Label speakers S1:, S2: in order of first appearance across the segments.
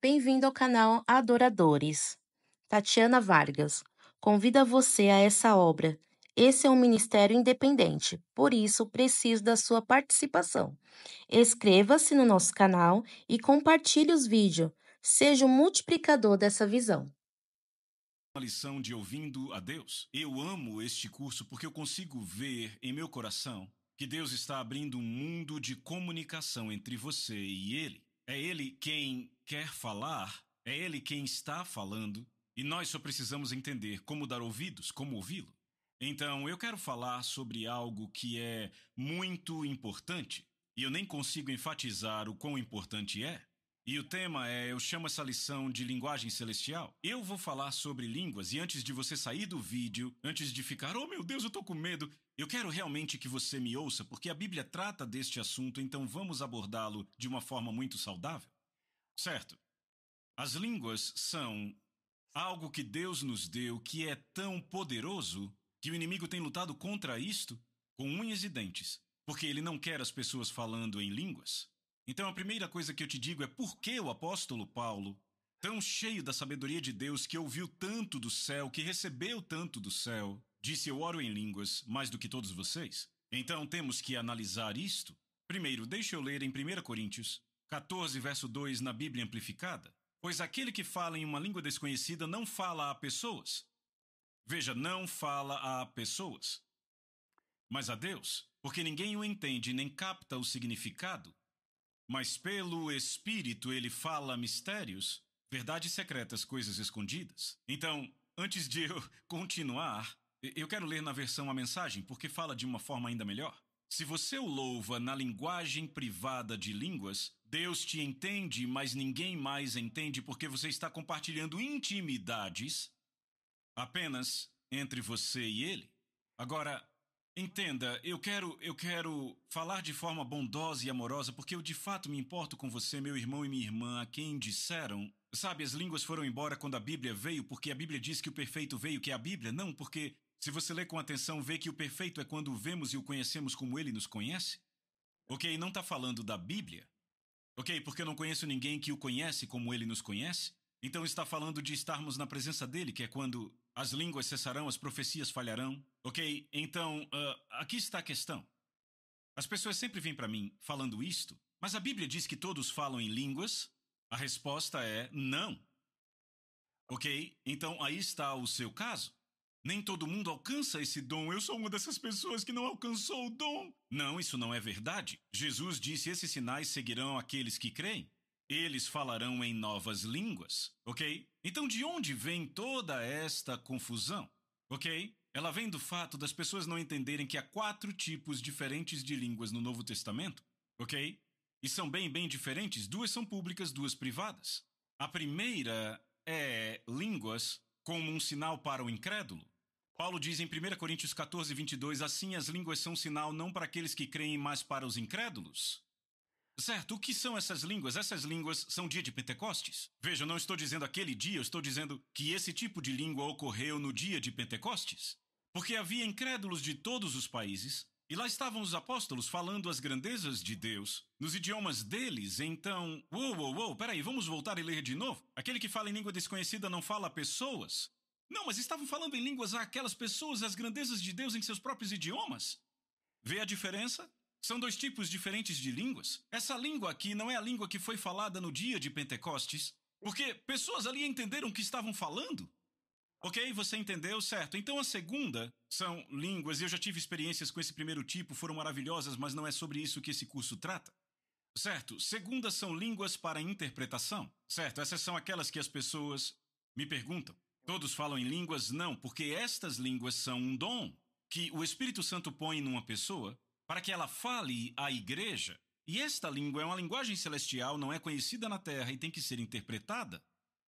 S1: Bem-vindo ao canal Adoradores. Tatiana Vargas convida você a essa obra. Esse é um ministério independente, por isso preciso da sua participação. Inscreva-se no nosso canal e compartilhe os vídeos. Seja um multiplicador dessa visão.
S2: Uma lição de ouvindo a Deus. Eu amo este curso porque eu consigo ver em meu coração que Deus está abrindo um mundo de comunicação entre você e Ele. É Ele quem quer falar, é Ele quem está falando, e nós só precisamos entender como dar ouvidos, como ouvi-lo. Então, eu quero falar sobre algo que é muito importante, e eu nem consigo enfatizar o quão importante é. E o tema eu chamo essa lição de linguagem celestial. Eu vou falar sobre línguas e antes de você sair do vídeo, antes de ficar, oh meu Deus, eu tô com medo, eu quero realmente que você me ouça, porque a Bíblia trata deste assunto, então vamos abordá-lo de uma forma muito saudável. Certo? As línguas são algo que Deus nos deu que é tão poderoso que o inimigo tem lutado contra isto com unhas e dentes, porque ele não quer as pessoas falando em línguas. Então a primeira coisa que eu te digo é por que o apóstolo Paulo, tão cheio da sabedoria de Deus, que ouviu tanto do céu, que recebeu tanto do céu, disse eu oro em línguas mais do que todos vocês? Então temos que analisar isto. Primeiro, deixa eu ler em 1 Coríntios 14, verso 2 na Bíblia Amplificada. Pois aquele que fala em uma língua desconhecida não fala a pessoas. Veja, não fala a pessoas, mas a Deus, porque ninguém o entende nem capta o significado. Mas pelo Espírito ele fala mistérios, verdades secretas, coisas escondidas. Então, antes de eu continuar, eu quero ler na versão a mensagem, porque fala de uma forma ainda melhor. Se você o louva na linguagem privada de línguas, Deus te entende, mas ninguém mais entende porque você está compartilhando intimidades apenas entre você e ele. Agora, entenda, eu quero falar de forma bondosa e amorosa porque eu de fato me importo com você, meu irmão e minha irmã, a quem disseram, sabe, as línguas foram embora quando a Bíblia veio, porque a Bíblia diz que o perfeito veio, que é a Bíblia, não, porque se você ler com atenção, vê que o perfeito é quando o vemos e o conhecemos como ele nos conhece. Ok, não está falando da Bíblia. Ok, porque eu não conheço ninguém que o conhece como ele nos conhece. Então está falando de estarmos na presença dele, que é quando as línguas cessarão, as profecias falharão. Ok, então aqui está a questão. As pessoas sempre vêm para mim falando isto, mas a Bíblia diz que todos falam em línguas? A resposta é não. Ok, então aí está o seu caso. Nem todo mundo alcança esse dom. Eu sou uma dessas pessoas que não alcançou o dom. Não, isso não é verdade. Jesus disse: esses sinais seguirão aqueles que creem. Eles falarão em novas línguas, ok? Então de onde vem toda esta confusão, ok? Ela vem do fato das pessoas não entenderem que há 4 tipos diferentes de línguas no Novo Testamento, ok? E são bem diferentes. 2 são públicas, 2 privadas. A primeira é línguas como um sinal para o incrédulo. Paulo diz em 1 Coríntios 14, 22, assim as línguas são sinal não para aqueles que creem, mas para os incrédulos. Certo, o que são essas línguas? Essas línguas são dia de Pentecostes. Veja, eu não estou dizendo aquele dia, eu estou dizendo que esse tipo de língua ocorreu no dia de Pentecostes. Porque havia incrédulos de todos os países, e lá estavam os apóstolos falando as grandezas de Deus, nos idiomas deles, então... Peraí, vamos voltar e ler de novo? Aquele que fala em língua desconhecida não fala a pessoas? Não, mas estavam falando em línguas àquelas pessoas, as grandezas de Deus em seus próprios idiomas. Vê a diferença? São 2 tipos diferentes de línguas. Essa língua aqui não é a língua que foi falada no dia de Pentecostes, porque pessoas ali entenderam o que estavam falando. Ok, você entendeu, certo? Então a segunda são línguas, e eu já tive experiências com esse primeiro tipo, foram maravilhosas, mas não é sobre isso que esse curso trata. Certo, segunda são línguas para interpretação. Certo, essas são aquelas que as pessoas me perguntam. Todos falam em línguas? Não, porque estas línguas são um dom que o Espírito Santo põe numa pessoa para que ela fale à igreja. E esta língua é uma linguagem celestial, não é conhecida na terra e tem que ser interpretada.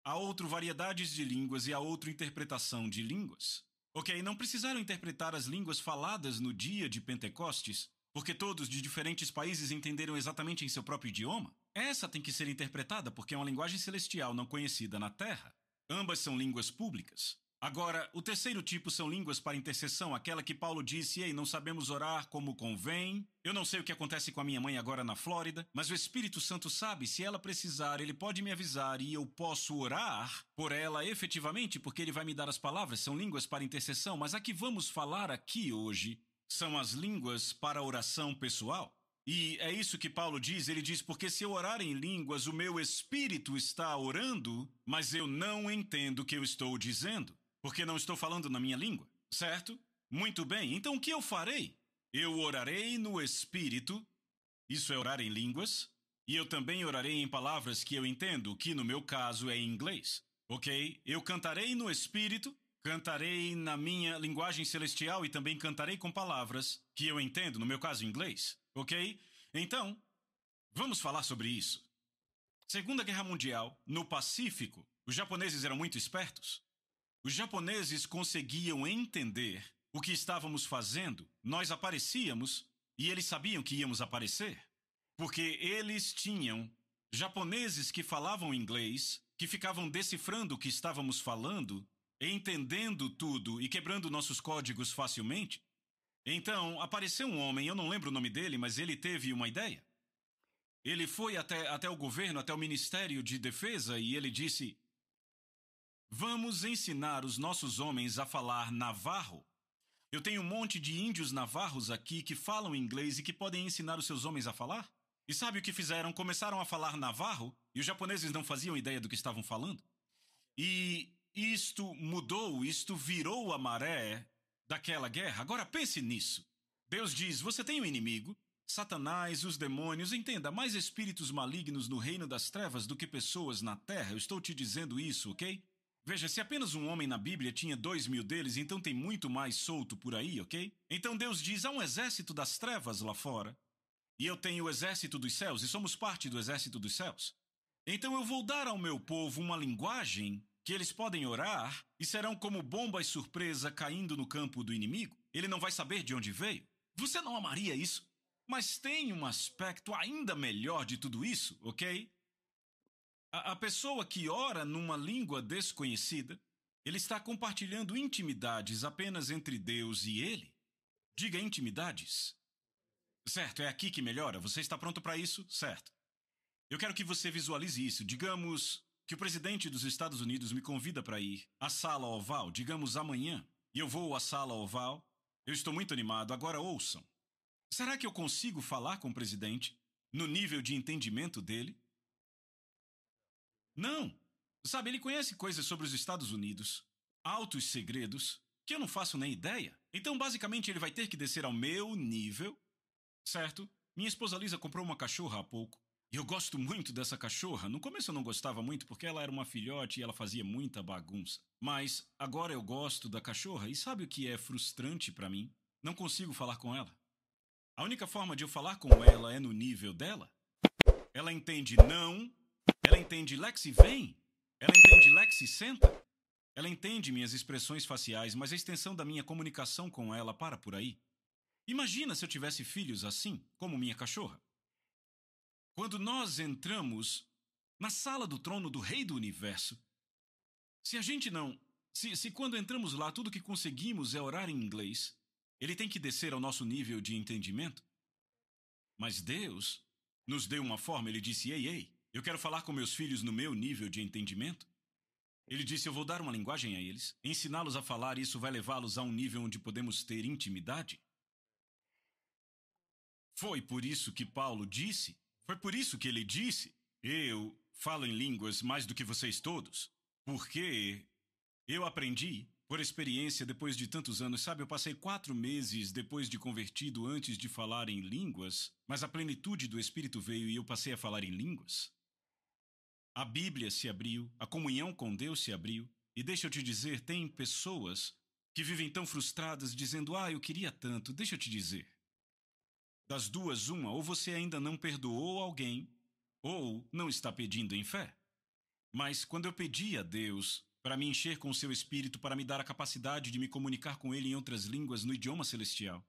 S2: Há outra variedades de línguas e há outra interpretação de línguas. Ok, não precisaram interpretar as línguas faladas no dia de Pentecostes, porque todos de diferentes países entenderam exatamente em seu próprio idioma. Essa tem que ser interpretada porque é uma linguagem celestial não conhecida na terra. Ambas são línguas públicas. Agora, o terceiro tipo são línguas para intercessão, aquela que Paulo disse: ei, não sabemos orar como convém. Eu não sei o que acontece com a minha mãe agora na Flórida, mas o Espírito Santo sabe, se ela precisar, ele pode me avisar e eu posso orar por ela efetivamente, porque ele vai me dar as palavras. São línguas para intercessão, mas a que vamos falar aqui hoje são as línguas para oração pessoal. E é isso que Paulo diz, ele diz, porque se eu orar em línguas, o meu espírito está orando, mas eu não entendo o que eu estou dizendo, porque não estou falando na minha língua, certo? Muito bem, então o que eu farei? Eu orarei no espírito, isso é orar em línguas, e eu também orarei em palavras que eu entendo, que no meu caso é em inglês, ok? Eu cantarei no espírito, cantarei na minha linguagem celestial e também cantarei com palavras que eu entendo, no meu caso em inglês, ok? Então, vamos falar sobre isso. Segunda Guerra Mundial, no Pacífico, os japoneses eram muito espertos. Os japoneses conseguiam entender o que estávamos fazendo, nós aparecíamos e eles sabiam que íamos aparecer, porque eles tinham japoneses que falavam inglês, que ficavam decifrando o que estávamos falando, entendendo tudo e quebrando nossos códigos facilmente. Então, apareceu um homem, eu não lembro o nome dele, mas ele teve uma ideia. Ele foi até o governo, até o Ministério de Defesa e ele disse: vamos ensinar os nossos homens a falar navarro. Eu tenho um monte de índios navarros aqui que falam inglês e que podem ensinar os seus homens a falar. E sabe o que fizeram? Começaram a falar navarro e os japoneses não faziam ideia do que estavam falando. E isto mudou, isto virou a maré daquela guerra. Agora pense nisso. Deus diz, você tem um inimigo, Satanás, os demônios, entenda, mais espíritos malignos no reino das trevas do que pessoas na terra. Eu estou te dizendo isso, ok? Veja, se apenas um homem na Bíblia tinha 2.000 deles, então tem muito mais solto por aí, ok? Então Deus diz, há um exército das trevas lá fora, e eu tenho o exército dos céus, e somos parte do exército dos céus. Então eu vou dar ao meu povo uma linguagem que eles podem orar, e serão como bombas surpresa caindo no campo do inimigo. Ele não vai saber de onde veio. Você não amaria isso? Mas tem um aspecto ainda melhor de tudo isso, ok? A pessoa que ora numa língua desconhecida, ele está compartilhando intimidades apenas entre Deus e ele. Diga intimidades. Certo, é aqui que melhora. Você está pronto para isso? Certo. Eu quero que você visualize isso. Digamos que o presidente dos Estados Unidos me convida para ir à sala oval, digamos amanhã, e eu vou à sala oval. Eu estou muito animado. Agora ouçam. Será que eu consigo falar com o presidente no nível de entendimento dele? Não. Sabe, ele conhece coisas sobre os Estados Unidos, altos segredos, que eu não faço nem ideia. Então, basicamente, ele vai ter que descer ao meu nível, certo? Minha esposa Lisa comprou uma cachorra há pouco. E eu gosto muito dessa cachorra. No começo eu não gostava muito porque ela era uma filhote e ela fazia muita bagunça. Mas agora eu gosto da cachorra e sabe o que é frustrante para mim? Não consigo falar com ela. A única forma de eu falar com ela é no nível dela. Ela entende não, ela entende Lexi vem, ela entende Lexi senta. Ela entende minhas expressões faciais, mas a extensão da minha comunicação com ela para por aí. Imagina se eu tivesse filhos assim, como minha cachorra. Quando nós entramos na sala do trono do Rei do Universo, se a gente não... Se quando entramos lá tudo que conseguimos é orar em inglês, ele tem que descer ao nosso nível de entendimento? Mas Deus nos deu uma forma, ele disse, ei, eu quero falar com meus filhos no meu nível de entendimento. Ele disse, eu vou dar uma linguagem a eles, ensiná-los a falar e isso vai levá-los a um nível onde podemos ter intimidade. Foi por isso que Paulo disse, foi por isso que ele disse, eu falo em línguas mais do que vocês todos, porque eu aprendi, por experiência, depois de tantos anos, sabe, eu passei 4 meses depois de convertido antes de falar em línguas, mas a plenitude do Espírito veio e eu passei a falar em línguas. A Bíblia se abriu, a comunhão com Deus se abriu, e deixa eu te dizer, tem pessoas que vivem tão frustradas dizendo, eu queria tanto, deixa eu te dizer. Das duas, uma, ou você ainda não perdoou alguém, ou não está pedindo em fé. Mas quando eu pedi a Deus para me encher com o seu Espírito, para me dar a capacidade de me comunicar com Ele em outras línguas, no idioma celestial,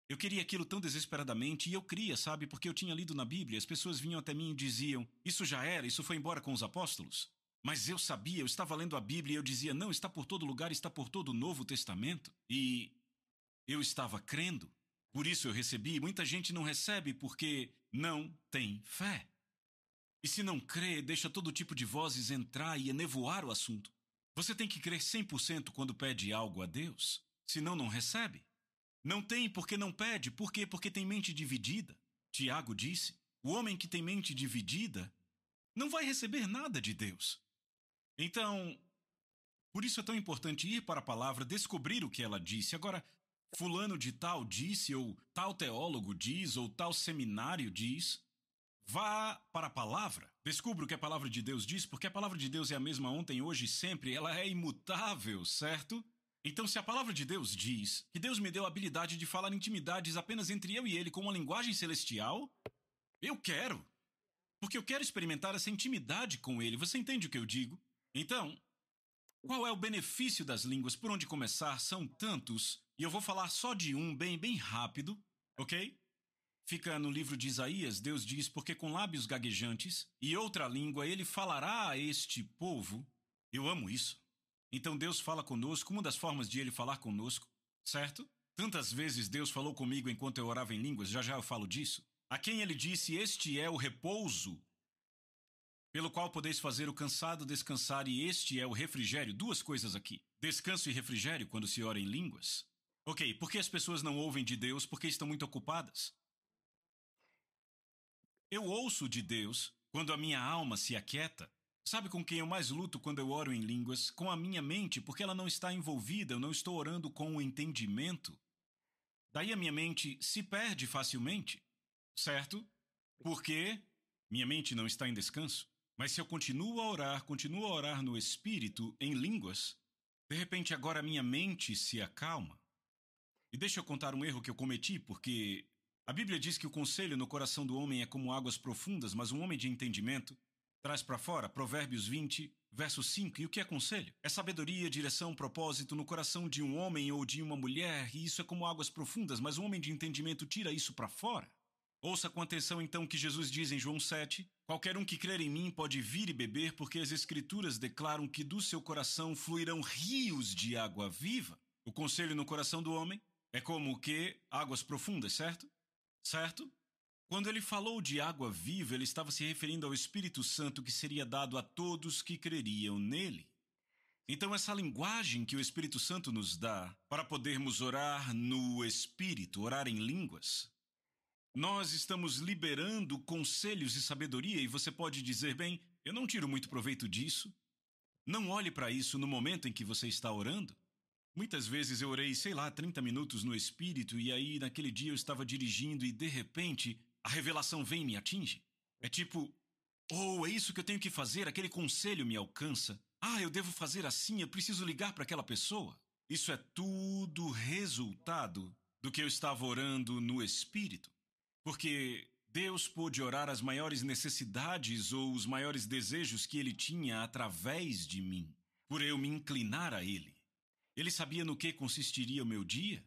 S2: eu queria aquilo tão desesperadamente, e eu cria, sabe, porque eu tinha lido na Bíblia, as pessoas vinham até mim e diziam, isso já era, isso foi embora com os apóstolos. Mas eu sabia, eu estava lendo a Bíblia e eu dizia, não, está por todo lugar, está por todo o Novo Testamento. E eu estava crendo. Por isso eu recebi. Muita gente não recebe porque não tem fé. E se não crê, deixa todo tipo de vozes entrar e enevoar o assunto. Você tem que crer 100% quando pede algo a Deus. Senão não recebe. Não tem porque não pede. Por quê? Porque tem mente dividida. Tiago disse, o homem que tem mente dividida não vai receber nada de Deus. Então, por isso é tão importante ir para a palavra, descobrir o que ela disse. Agora, fulano de tal disse, ou tal teólogo diz, ou tal seminário diz. Vá para a palavra, descubra o que a palavra de Deus diz, porque a palavra de Deus é a mesma ontem, hoje e sempre, ela é imutável, certo? Então, se a palavra de Deus diz que Deus me deu a habilidade de falar intimidades apenas entre eu e ele com uma linguagem celestial, eu quero, porque eu quero experimentar essa intimidade com ele, você entende o que eu digo? Então, qual é o benefício das línguas? Por onde começar? São tantos, e eu vou falar só de um bem rápido, ok? Fica no livro de Isaías, Deus diz, porque com lábios gaguejantes e outra língua ele falará a este povo. Eu amo isso. Então Deus fala conosco, uma das formas de ele falar conosco, certo? Tantas vezes Deus falou comigo enquanto eu orava em línguas, já eu falo disso. A quem ele disse, este é o repouso, pelo qual podeis fazer o cansado descansar, e este é o refrigério. Duas coisas aqui, descanso e refrigério quando se ora em línguas. Ok, por que as pessoas não ouvem de Deus? Porque estão muito ocupadas. Eu ouço de Deus quando a minha alma se aquieta. Sabe com quem eu mais luto quando eu oro em línguas? Com a minha mente, porque ela não está envolvida, eu não estou orando com o entendimento. Daí a minha mente se perde facilmente, certo? Porque minha mente não está em descanso. Mas se eu continuo a orar no Espírito, em línguas, de repente agora a minha mente se acalma. E deixa eu contar um erro que eu cometi, porque a Bíblia diz que o conselho no coração do homem é como águas profundas, mas um homem de entendimento traz para fora. Provérbios 20, verso 5. E o que é conselho? É sabedoria, direção, propósito no coração de um homem ou de uma mulher, e isso é como águas profundas, mas um homem de entendimento tira isso para fora. Ouça com atenção então o que Jesus diz em João 7. Qualquer um que crer em mim pode vir e beber, porque as Escrituras declaram que do seu coração fluirão rios de água viva. O conselho no coração do homem é como o que? Águas profundas, certo? Certo? Quando ele falou de água viva, ele estava se referindo ao Espírito Santo que seria dado a todos que creriam nele. Então, essa linguagem que o Espírito Santo nos dá para podermos orar no Espírito, orar em línguas, nós estamos liberando conselhos e sabedoria, e você pode dizer, bem, eu não tiro muito proveito disso. Não olhe para isso no momento em que você está orando. Muitas vezes eu orei, 30 minutos no Espírito, e aí naquele dia eu estava dirigindo e de repente a revelação vem e me atinge. É tipo, é isso que eu tenho que fazer, aquele conselho me alcança. Eu devo fazer assim, eu preciso ligar para aquela pessoa. Isso é tudo resultado do que eu estava orando no Espírito. Porque Deus pôde orar as maiores necessidades ou os maiores desejos que Ele tinha através de mim, por eu me inclinar a Ele. Ele sabia no que consistiria o meu dia?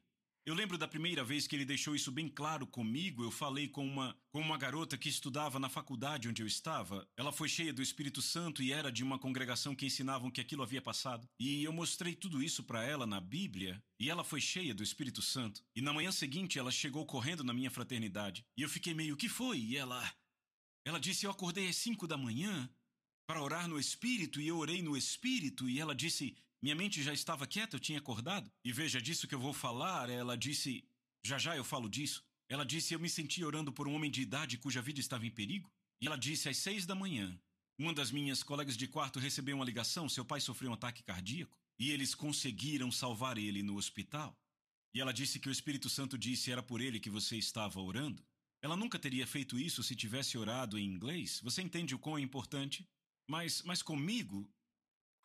S2: Eu lembro da primeira vez que ele deixou isso bem claro comigo. Eu falei com uma garota que estudava na faculdade onde eu estava. Ela foi cheia do Espírito Santo e era de uma congregação que ensinavam que aquilo havia passado. E eu mostrei tudo isso para ela na Bíblia, e ela foi cheia do Espírito Santo. E na manhã seguinte ela chegou correndo na minha fraternidade. E eu fiquei meio, o que foi? E ela disse, eu acordei às 5 da manhã para orar no Espírito, e eu orei no Espírito. E ela disse, minha mente já estava quieta, eu tinha acordado. E veja, disso que eu vou falar, ela disse, já eu falo disso. Ela disse, eu me senti orando por um homem de idade cuja vida estava em perigo. E ela disse, às 6 da manhã, uma das minhas colegas de quarto recebeu uma ligação, seu pai sofreu um ataque cardíaco, e eles conseguiram salvar ele no hospital. E ela disse que o Espírito Santo disse, era por ele que você estava orando. Ela nunca teria feito isso se tivesse orado em inglês. Você entende o quão é importante? Mas comigo,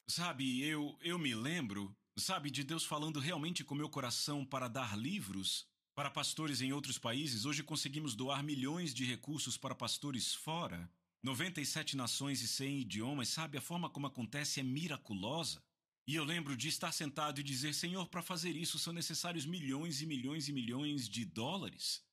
S2: sabe, eu me lembro, sabe, de Deus falando realmente com meu coração para dar livros para pastores em outros países. Hoje conseguimos doar milhões de recursos para pastores fora, 97 nações e 100 idiomas, sabe, a forma como acontece é miraculosa. E eu lembro de estar sentado e dizer, Senhor, para fazer isso são necessários milhões e milhões e milhões de dólares.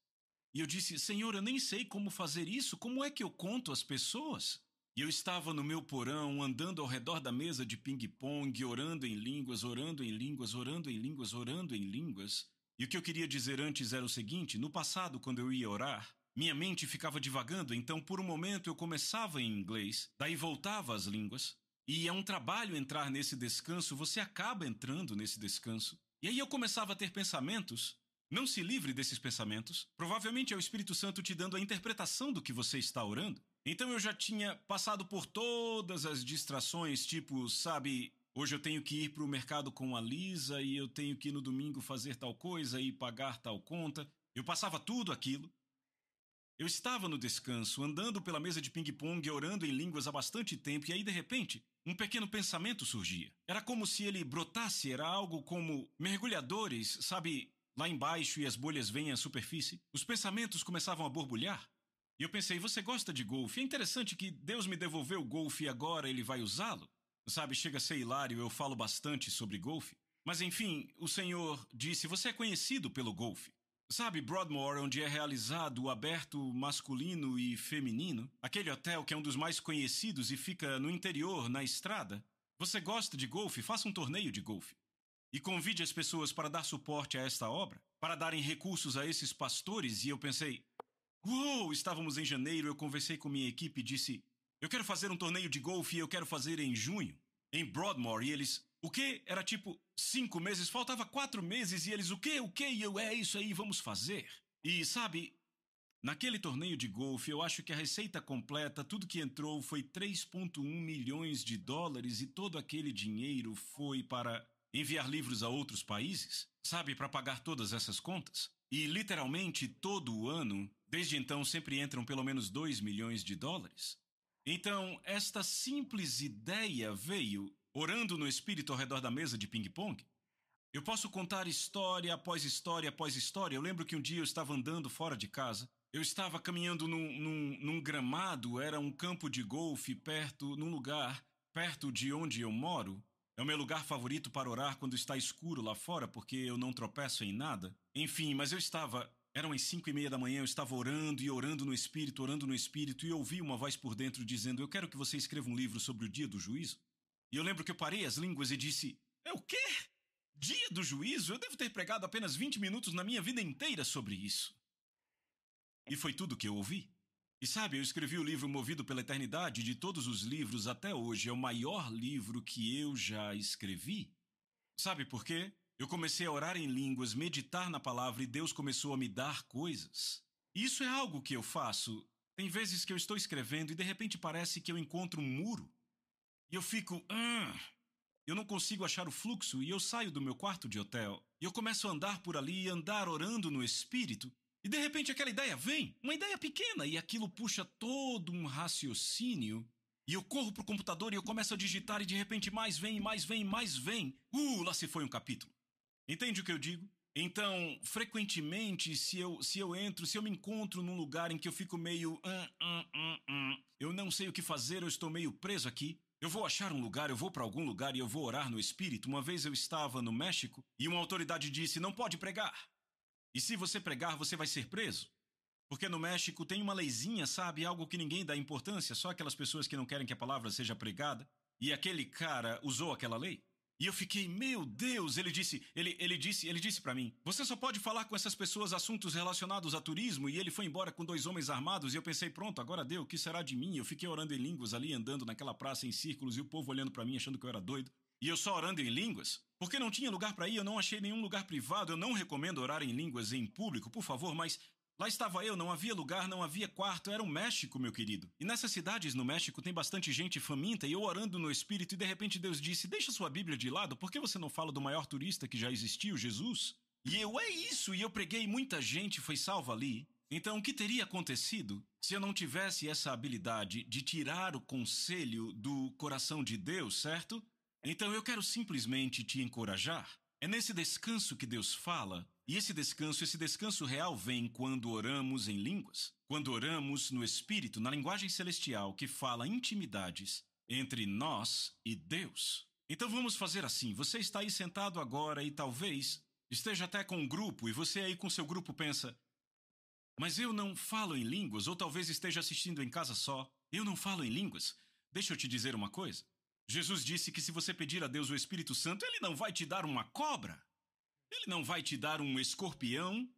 S2: E eu disse, Senhor, eu nem sei como fazer isso, como é que eu conto as pessoas? E eu estava no meu porão, andando ao redor da mesa de ping-pong, orando em línguas, orando em línguas, orando em línguas, orando em línguas. E o que eu queria dizer antes era o seguinte: no passado, quando eu ia orar, minha mente ficava divagando, então por um momento eu começava em inglês, daí voltava às línguas. E é um trabalho entrar nesse descanso, você acaba entrando nesse descanso. E aí eu começava a ter pensamentos. Não se livre desses pensamentos. Provavelmente é o Espírito Santo te dando a interpretação do que você está orando. Então eu já tinha passado por todas as distrações, tipo, sabe, hoje eu tenho que ir para o mercado com a Lisa e eu tenho que ir no domingo fazer tal coisa e pagar tal conta. Eu passava tudo aquilo. Eu estava no descanso, andando pela mesa de ping-pong, orando em línguas há bastante tempo, e aí, de repente, um pequeno pensamento surgia. Era como se ele brotasse, era algo como mergulhadores, sabe, lá embaixo e as bolhas vêm à superfície. Os pensamentos começavam a borbulhar. E eu pensei, você gosta de golfe? É interessante que Deus me devolveu o golfe e agora ele vai usá-lo. Sabe, chega a ser hilário, eu falo bastante sobre golfe. Mas enfim, o Senhor disse, você é conhecido pelo golfe. Sabe, Broadmoor, onde é realizado o aberto masculino e feminino? Aquele hotel que é um dos mais conhecidos e fica no interior, na estrada? Você gosta de golfe? Faça um torneio de golfe. E convide as pessoas para dar suporte a esta obra, para darem recursos a esses pastores, e eu pensei, uou, estávamos em janeiro, eu conversei com minha equipe e disse, eu quero fazer um torneio de golfe e eu quero fazer em junho, em Broadmoor, e eles, o quê? Era tipo 5 meses, faltava 4 meses, e eles, o quê? E eu, é isso aí, vamos fazer. E sabe, naquele torneio de golfe, eu acho que a receita completa, tudo que entrou foi 3,1 milhões de dólares, e todo aquele dinheiro foi para enviar livros a outros países, sabe, para pagar todas essas contas. E literalmente todo o ano, desde então sempre entram pelo menos 2 milhões de dólares. Então, esta simples ideia veio orando no espírito ao redor da mesa de ping-pong. Eu posso contar história após história após história. Eu lembro que um dia eu estava andando fora de casa. Eu estava caminhando num gramado, era um campo de golfe num lugar perto de onde eu moro. É o meu lugar favorito para orar quando está escuro lá fora, porque eu não tropeço em nada. Enfim, mas eram as 5:30 da manhã, eu estava orando e orando no Espírito, e ouvi uma voz por dentro dizendo, eu quero que você escreva um livro sobre o dia do juízo. E eu lembro que eu parei as línguas e disse, é o quê? Dia do juízo? Eu devo ter pregado apenas 20 minutos na minha vida inteira sobre isso. E foi tudo que eu ouvi. E sabe, eu escrevi o livro Movido pela Eternidade, de todos os livros até hoje, é o maior livro que eu já escrevi. Sabe por quê? Eu comecei a orar em línguas, meditar na palavra e Deus começou a me dar coisas. E isso é algo que eu faço. Tem vezes que eu estou escrevendo e de repente parece que eu encontro um muro. E eu fico... Eu não consigo achar o fluxo e eu saio do meu quarto de hotel. E eu começo a andar por ali, andar orando no Espírito. E de repente aquela ideia vem, uma ideia pequena, e aquilo puxa todo um raciocínio. E eu corro pro computador e eu começo a digitar e de repente mais vem, mais vem, mais vem. Lá se foi um capítulo. Entende o que eu digo? Então, frequentemente, se eu me encontro num lugar em que eu fico meio... eu não sei o que fazer, eu estou meio preso aqui. Eu vou achar um lugar, eu vou para algum lugar e eu vou orar no Espírito. Uma vez eu estava no México e uma autoridade disse, não pode pregar. E se você pregar, você vai ser preso. Porque no México tem uma leizinha, sabe? Algo que ninguém dá importância, só aquelas pessoas que não querem que a palavra seja pregada. E aquele cara usou aquela lei. E eu fiquei, meu Deus, ele disse para mim, você só pode falar com essas pessoas assuntos relacionados a turismo, e ele foi embora com 2 homens armados, e eu pensei, pronto, agora deu, o que será de mim? Eu fiquei orando em línguas ali, andando naquela praça em círculos, e o povo olhando para mim, achando que eu era doido. E eu só orando em línguas, porque não tinha lugar para ir, eu não achei nenhum lugar privado, eu não recomendo orar em línguas em público, por favor, mas... Lá estava eu, não havia lugar, não havia quarto, era o México, meu querido. E nessas cidades no México tem bastante gente faminta e eu orando no Espírito e de repente Deus disse, deixa sua Bíblia de lado, por que você não fala do maior turista que já existiu, Jesus? E eu, é isso, e eu preguei, muita gente foi salva ali. Então, o que teria acontecido se eu não tivesse essa habilidade de tirar o conselho do coração de Deus, certo? Então, eu quero simplesmente te encorajar. É nesse descanso que Deus fala, e esse descanso real vem quando oramos em línguas, quando oramos no Espírito, na linguagem celestial que fala intimidades entre nós e Deus. Então vamos fazer assim, você está aí sentado agora e talvez esteja até com um grupo e você aí com seu grupo pensa, mas eu não falo em línguas, ou talvez esteja assistindo em casa só, eu não falo em línguas. Deixa eu te dizer uma coisa. Jesus disse que se você pedir a Deus o Espírito Santo, Ele não vai te dar uma cobra. Ele não vai te dar um escorpião.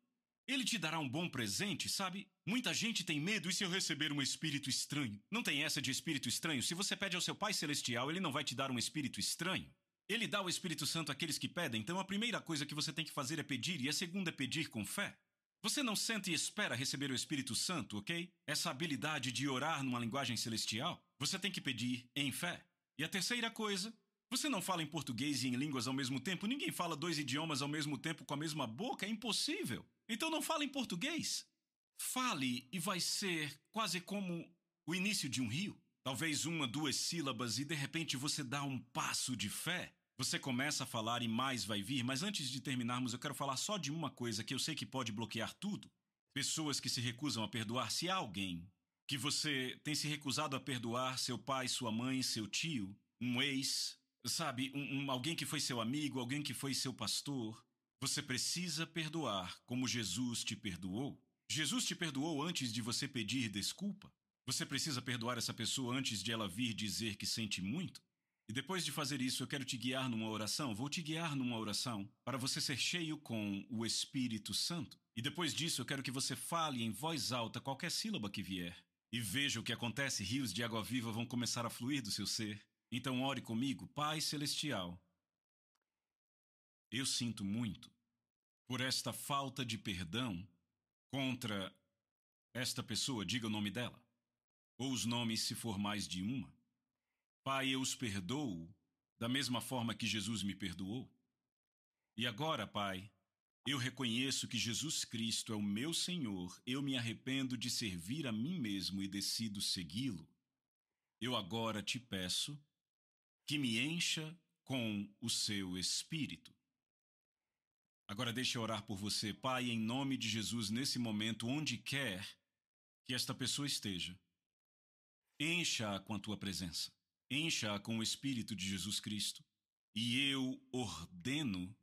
S2: Ele te dará um bom presente, sabe? Muita gente tem medo, e se eu receber um espírito estranho? Não tem essa de espírito estranho. Se você pede ao seu Pai Celestial, Ele não vai te dar um espírito estranho. Ele dá o Espírito Santo àqueles que pedem, então a primeira coisa que você tem que fazer é pedir, e a segunda é pedir com fé. Você não senta e espera receber o Espírito Santo, ok? Essa habilidade de orar numa linguagem celestial, você tem que pedir em fé. E a terceira coisa, você não fala em português e em línguas ao mesmo tempo. Ninguém fala 2 idiomas ao mesmo tempo com a mesma boca, é impossível. Então não fale em português. Fale e vai ser quase como o início de um rio. Talvez 1, 2 sílabas e de repente você dá um passo de fé. Você começa a falar e mais vai vir, mas antes de terminarmos eu quero falar só de uma coisa que eu sei que pode bloquear tudo. Pessoas que se recusam a perdoar. Se há alguém que você tem se recusado a perdoar, seu pai, sua mãe, seu tio, um ex, sabe, alguém que foi seu amigo, alguém que foi seu pastor, você precisa perdoar como Jesus te perdoou. Jesus te perdoou antes de você pedir desculpa. Você precisa perdoar essa pessoa antes de ela vir dizer que sente muito. E depois de fazer isso, eu quero te guiar numa oração. Vou te guiar numa oração para você ser cheio com o Espírito Santo. E depois disso, eu quero que você fale em voz alta qualquer sílaba que vier. E veja o que acontece, rios de água viva vão começar a fluir do seu ser. Então ore comigo. Pai Celestial, eu sinto muito por esta falta de perdão contra esta pessoa, diga o nome dela, ou os nomes se for mais de uma. Pai, eu os perdoo da mesma forma que Jesus me perdoou. E agora, Pai, eu reconheço que Jesus Cristo é o meu Senhor, eu me arrependo de servir a mim mesmo e decido segui-lo. Eu agora te peço que me encha com o seu Espírito. Agora deixa eu orar por você, Pai, em nome de Jesus, nesse momento, onde quer que esta pessoa esteja. Encha-a com a tua presença. Encha-a com o Espírito de Jesus Cristo. E eu ordeno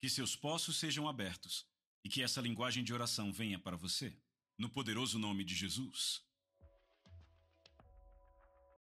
S2: que seus poços sejam abertos e que essa linguagem de oração venha para você. No poderoso nome de Jesus.